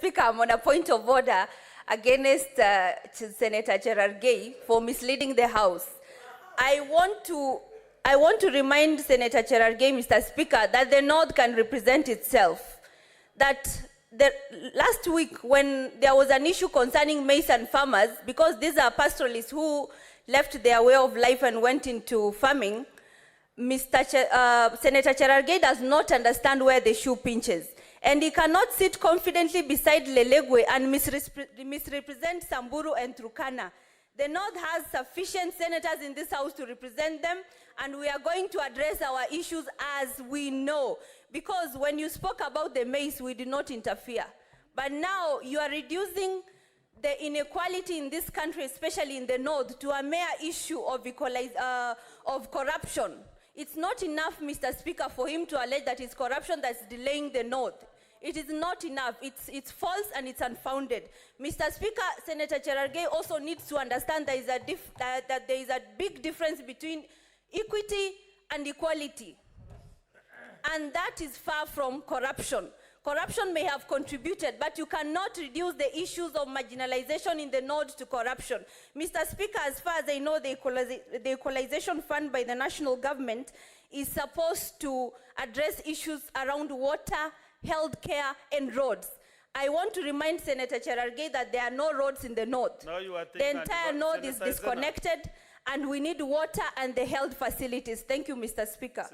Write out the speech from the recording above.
Speaker, I'm on a point of order against Senator Cherargei for misleading the House. I want to remind Senator Cherargei, Mr. Speaker, that the North can represent itself. That last week when there was an issue concerning maize and farmers, because these are pastoralists who left their way of life and went into farming, Senator Cherargei does not understand where the shoe pinches. And he cannot sit confidently beside Lelegwe and misrepresent Samburu and Turkana. The North has sufficient senators in this House to represent them, and we are going to address our issues as we know. Because when you spoke about the maize, we did not interfere. But now you are reducing the inequality in this country, especially in the North, to a mere issue of corruption. It's not enough, Mr. Speaker, for him to allege that it's corruption that's delaying the North. It is not enough. It's false and it's unfounded. Mr. Speaker, Senator Cherargei also needs to understand that there is a big difference between equity and equality. And that is far from corruption. Corruption may have contributed, but you cannot reduce the issues of marginalization in the North to corruption. Mr. Speaker, as far as I know, the Equalization Fund by the national government is supposed to address issues around water, healthcare, and roads. I want to remind Senator Cherargei that there are no roads in the North. The entire North is disconnected, and we need water and the health facilities. Thank you, Mr. Speaker.